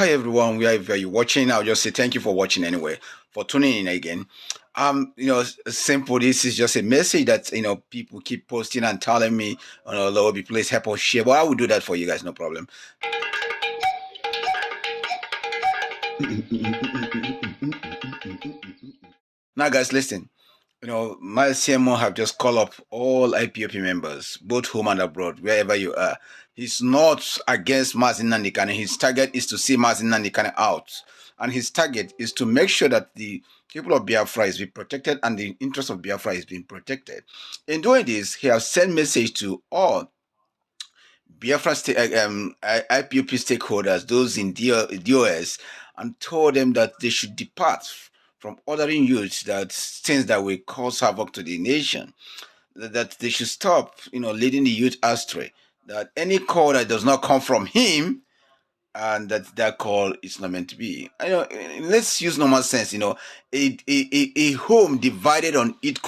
Hi everyone, wherever you're watching, I'll just say thank you for watching anyway, for tuning in again. Simple. This is just a message that people keep posting and telling me, Lord, please help us share. But I will do that for you guys, no problem. Now, guys, listen. Mazi Simon have just called up all IPOP members, both home and abroad, wherever you are. He's not against Nnamdi Kanu. His target is to see Nnamdi Kanu out. And his target is to make sure that the people of Biafra is being protected and the interest of Biafra is being protected. In doing this, he has sent message to all Biafra IPOP stakeholders, those in DOS, and told them that they should depart from ordering youths that things that will cause havoc to the nation, that they should stop, leading the youth astray, that any call that does not come from him, and that call is not meant to be. Let's use normal sense. A home divided on its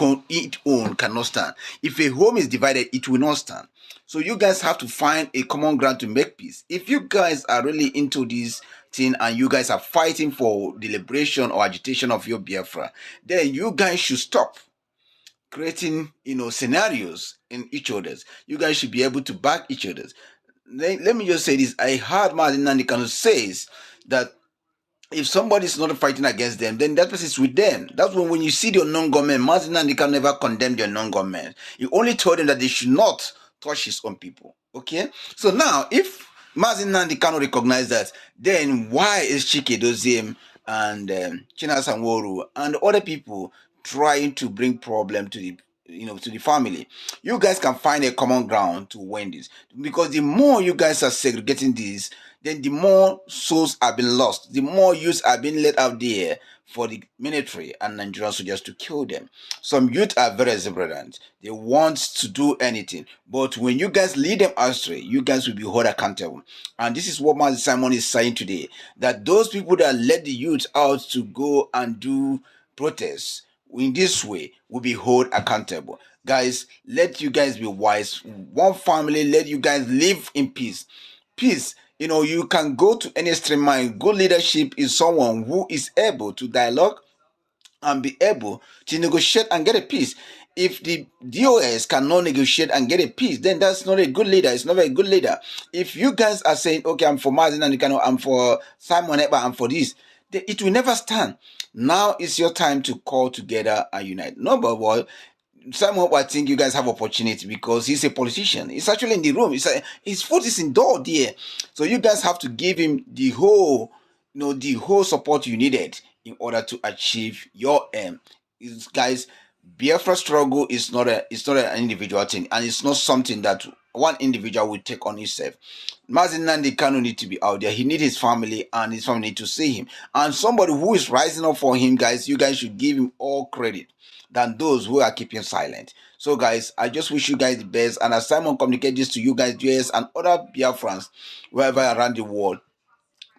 own cannot stand. If a home is divided, it will not stand. So you guys have to find a common ground to make peace. If you guys are really into this thing and you guys are fighting for the liberation or agitation of your Biafra, then you guys should stop creating scenarios in each other's. You guys should be able to back each other's. Let me just say this. I heard Nnamdi Kanu says that if somebody is not fighting against them, then that person is with them. That's when you see the non-government, Nnamdi Kanu never condemned the non-government. He only told them that they should not touch his own people. Okay? So now, if Nnamdi Kanu recognize that, then why is Chike Doziem and China Sanworu and other people trying to bring problem to the family? You guys can find a common ground to win this, because the more you guys are segregating this, then the more souls are being lost, the more youths are being let out there for the military and Nigerian soldiers to kill them. Some youth are very exuberant. They want to do anything. But when you guys lead them astray, you guys will be held accountable. And this is what Mazi Simon is saying today, that those people that let the youth out to go and do protests in this way will be held accountable. Guys, let you guys be wise. One family, let you guys live in peace. Peace. You can go to any extreme mind. Good leadership is someone who is able to dialogue and be able to negotiate and get a peace. If the DOS cannot negotiate and get a peace, then that's not a good leader. It's not a good leader. If you guys are saying, okay, I'm for Mazi Simon, I'm for Simon Ekpa, I'm for this, it will never stand. Now is your time to call together and unite. Number one, Simon, I think you guys have opportunity because he's a politician. He's actually in the room. His foot is indoor there. So you guys have to give him the whole support you needed in order to achieve your aim. Guys, Biafra struggle is not an individual thing, and it's not something that one individual will take on himself. Mazi Nnamdi Kanu need to be out there. He needs his family, and his family need to see him. And somebody who is rising up for him, guys, you guys should give him all credit than those who are keeping silent. So guys, I just wish you guys the best. And as Simon communicates this to you guys, US and other Biafrans, wherever around the world,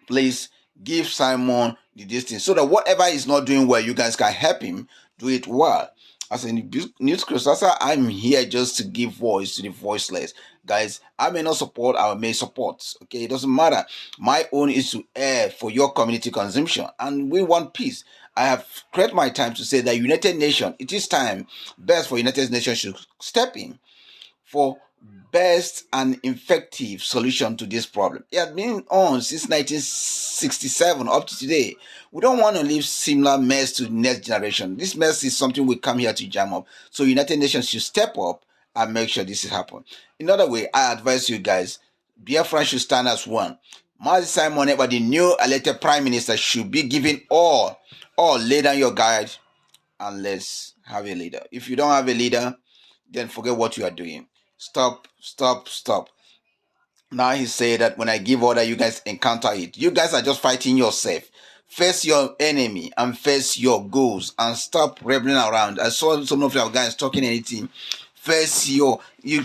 please give Simon the distance so that whatever he's not doing well, you guys can help him do it well. As a news creator, I'm here just to give voice to the voiceless. Guys, I may not support, I may support. Okay, it doesn't matter. My own is to air for your community consumption, and we want peace. I have created my time to say that United Nations, it is time best for United Nations should step in for best and effective solution to this problem. It has been on since 1967 up to today. We don't want to leave similar mess to the next generation. This mess is something we come here to jam up. So United Nations should step up and make sure this is happen. In other way, I advise you guys, Biafran should stand as one. Mazi Simon Ekpa, the new elected prime minister, should be giving all lay down your guide and let's have a leader. If you don't have a leader, then forget what you are doing. Stop. Now he said that when I give order, you guys encounter it. You guys are just fighting yourself. Face your enemy and face your goals and stop rebelling around. I saw some of your guys talking anything. Face you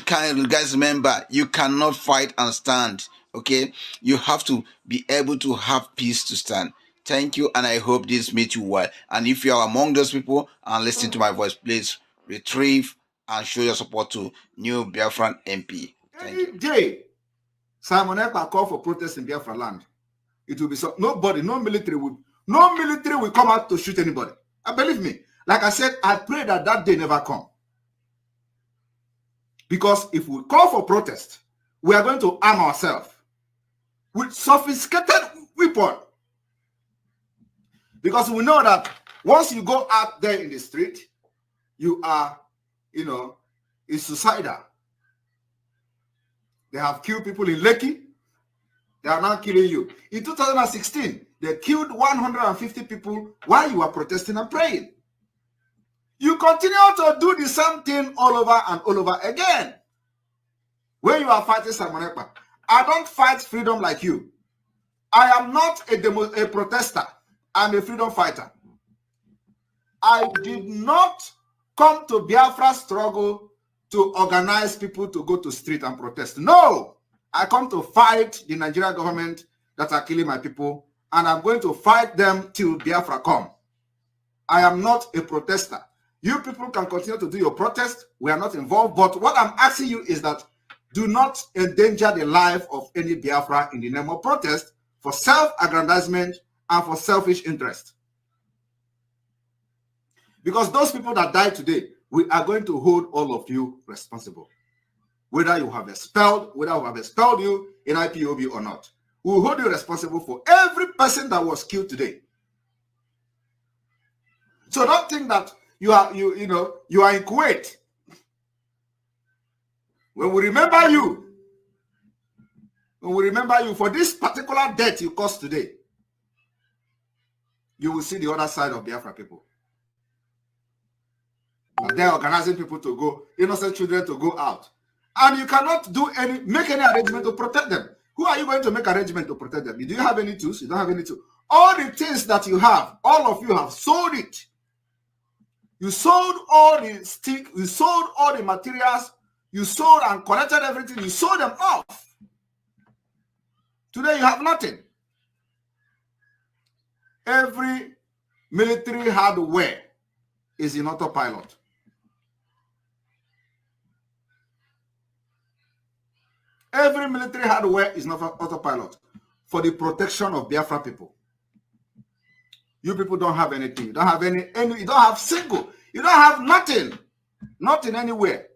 guys remember, you cannot fight and stand. Okay? You have to be able to have peace to stand. Thank you, and I hope this meets you well. And if you are among those people and listen to my voice, please retrieve and show your support to new Biafran MP. Thank you. Jay, Simon Ekpa called for protests in Biafra land. it will be so. Nobody, no military will come out to shoot anybody. And believe me, like I said, I pray that that day never come. Because if we call for protest, we are going to arm ourselves with sophisticated weapon. Because we know that once you go out there in the street, you are, it's suicidal. They have killed people in Lekki. They are now killing you. In 2016, they killed 150 people while you were protesting and praying. You continue to do the same thing all over and all over again. When you are fighting Simon Ekpa, I don't fight freedom like you. I am not a protester. I'm a freedom fighter. I did not come to Biafra struggle to organize people to go to street and protest. No, I come to fight the Nigerian government that are killing my people, and I'm going to fight them till Biafra come. I am not a protester. You people can continue to do your protest. We are not involved. But what I'm asking you is that do not endanger the life of any Biafra in the name of protest for self-aggrandizement and for selfish interest. Because those people that died today, we are going to hold all of you responsible. Whether we have expelled you in IPOB or not. We will hold you responsible for every person that was killed today. So don't think that you are in Kuwait. When we remember you for this particular death you caused today, you will see the other side of Biafra people. They're organizing people to go, innocent children to go out. And you cannot make any arrangement to protect them. Who are you going to make arrangement to protect them? Do you have any tools? You don't have any tools. All the things that you have, all of you have sold it. You sold all the stick, you sold all the materials, you sold and collected everything, you sold them off. Today you have nothing. Every military hardware is in autopilot. Every military hardware is not autopilot for the protection of Biafra people. You people don't have anything. You don't have you don't have single. You don't have nothing. Nothing anywhere.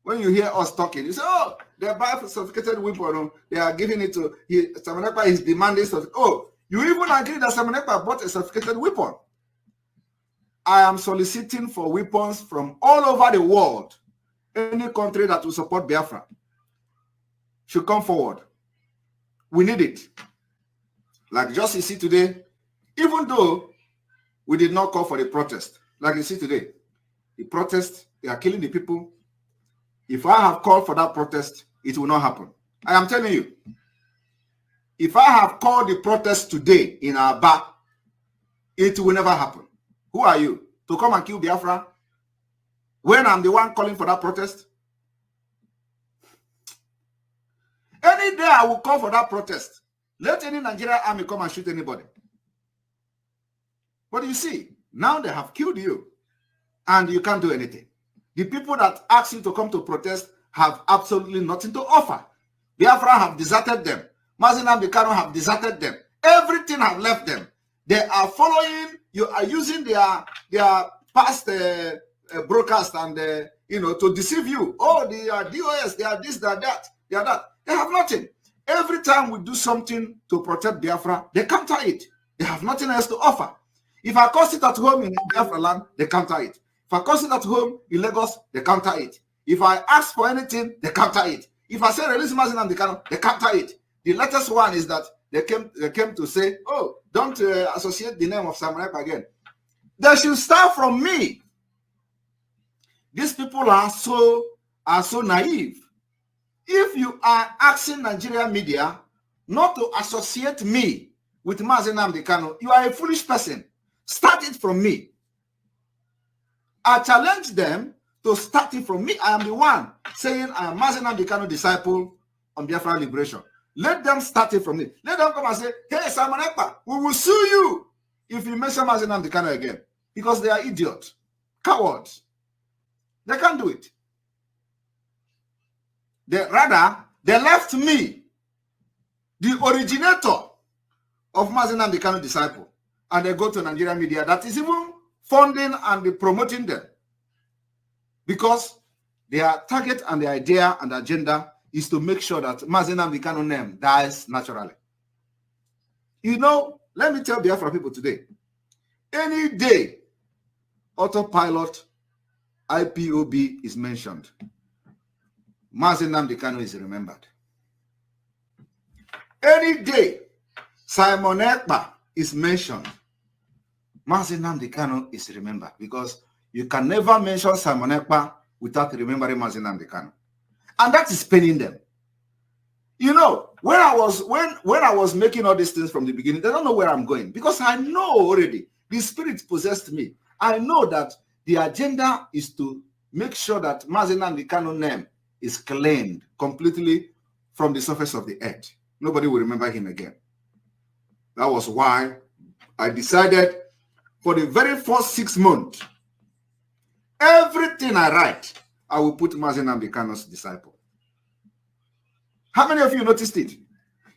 When you hear us talking, you say, oh, they buy sophisticated weapon. They are giving it to Simon Ekpa is demanding something. Oh, you even agree that Simon Ekpa bought a sophisticated weapon. I am soliciting for weapons from all over the world. Any country that will support Biafra should come forward. We need it. Like just you see today, even though we did not call for the protest, like you see today, the protest, they are killing the people. If I have called for that protest, it will not happen. I am telling you, if I have called the protest today in Aba, it will never happen. Who are you? To come and kill Biafra? When I'm the one calling for that protest? Any day I will call for that protest. Let any Nigerian army come and shoot anybody. But you see, now they have killed you and you can't do anything. The people that asked you to come to protest have absolutely nothing to offer. Biafra have deserted them. Mazi Nnamdi Kanu have deserted them. Everything have left them. They are following, you are using their past broadcast and to deceive you. Oh, they are DOS, they are this, they are that, they are that. They have nothing. Every time we do something to protect Biafra, they counter it. They have nothing else to offer. If I cause it at home in Biafra land, they counter it. If I cause it at home in Lagos, they counter it. If I ask for anything, they counter it. If I say release Mazi Nnamdi Kanu, they counter it. The latest one is that they came to say, oh, don't associate the name of Simon Ekpa again. They should start from me. These people are so naive. If you are asking Nigerian media not to associate me with Mazi Nnamdi Kanu, you are a foolish person. Start it from me. I challenge them to start it from me. I am the one saying I am Mazi Nnamdi Kanu disciple on Biafra liberation. Let them start it from me. Let them come and say, hey, Simon Ekpa, we will sue you if you mention Mazi Nnamdi Kanu again. Because they are idiots, cowards. They can't do it. They left me, the originator of Mazi Nnamdi Kanu disciple, and they go to Nigerian media that is even funding and promoting them, because their target and the idea and agenda is to make sure that Mazi Nnamdi Kanu name dies naturally. You know, let me tell Biafra people today, any day autopilot IPOB is mentioned, Mazi Nnamdi Kanu is remembered. Any day Simon Ekpa is mentioned, Mazi Nnamdi Kanu is remembered, because you can never mention Simon Ekpa without remembering Mazi Nnamdi Kanu. And that is paining them. You know, when I was making all these things from the beginning, they don't know where I'm going, because I know already the spirit possessed me. I know that the agenda is to make sure that Mazi Nnamdi Kanu name is claimed completely from the surface of the earth. Nobody will remember him again. That was why I decided for the very first 6 months, everything I write, I will put Mazi Nnamdi Kanu's disciple. How many of you noticed it?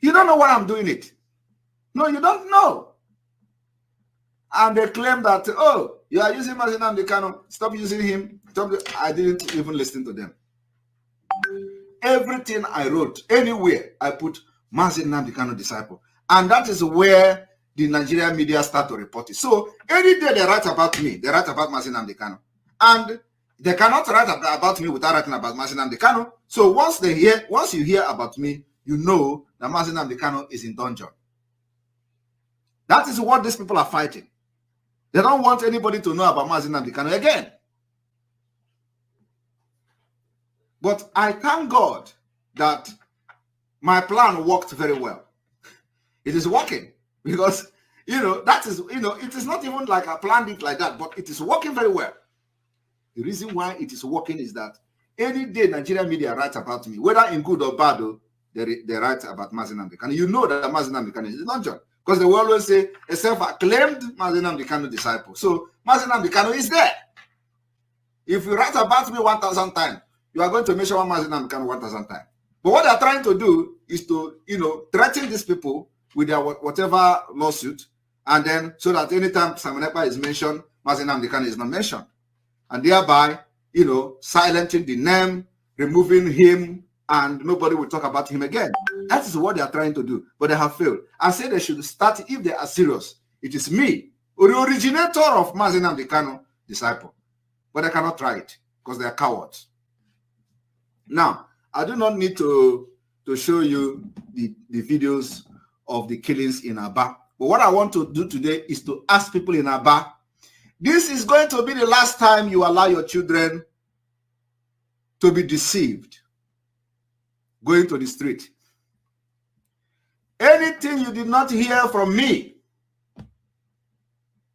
You don't know why I'm doing it. No, you don't know. And they claim that, oh, you are using Mazi Nnamdi Kanu, stop using him. I didn't even listen to them. Everything I wrote, anywhere, I put Mazi Nnamdi Kanu disciple. And that is where the Nigerian media start to report it. So any day they write about me, they write about Mazi Nnamdi Kanu. And they cannot write about me without writing about Mazi Nnamdi Kanu. So once you hear about me, you know that Mazi Nnamdi Kanu is in dungeon. That is what these people are fighting. They don't want anybody to know about Mazi Nnamdi Kanu again. But I thank God that my plan worked very well. It is working, because, that is, it is not even like I planned it like that, but it is working very well. The reason why it is working is that any day Nigerian media write about me, whether in good or bad, they write about Mazi Nnamdi Kanu. You know that Mazi Nnamdi Kanu is in dungeon, because they will always say a self-acclaimed Mazi Nnamdi Kanu disciple. So Mazi Nnamdi Kanu is there. If you write about me 1,000 times, you are going to mention Mazi Nnamdi Kanu 1,000 times. But what they are trying to do is to, threaten these people with their whatever lawsuit, and then so that anytime Simon Ekpa is mentioned, Mazi Nnamdi Kanu is not mentioned, and thereby, silencing the name, removing him, and nobody will talk about him again. That is what they are trying to do, but they have failed. I say they should start, if they are serious, it is me, the originator of Mazi Nnamdi Kanu disciple, but they cannot try it because they are cowards. Now, I do not need to show you the videos of the killings in Aba. But what I want to do today is to ask people in Aba, this is going to be the last time you allow your children to be deceived going to the street. Anything you did not hear from me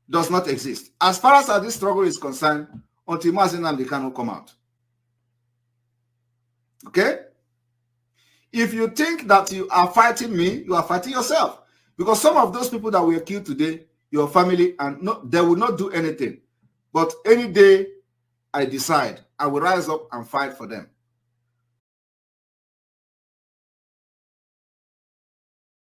does not exist. As far as this struggle is concerned, until Mazi Nnamdi Kanu come out. Okay? If you think that you are fighting me, you are fighting yourself. Because some of those people that were killed today, your family, and they will not do anything. But any day I decide, I will rise up and fight for them.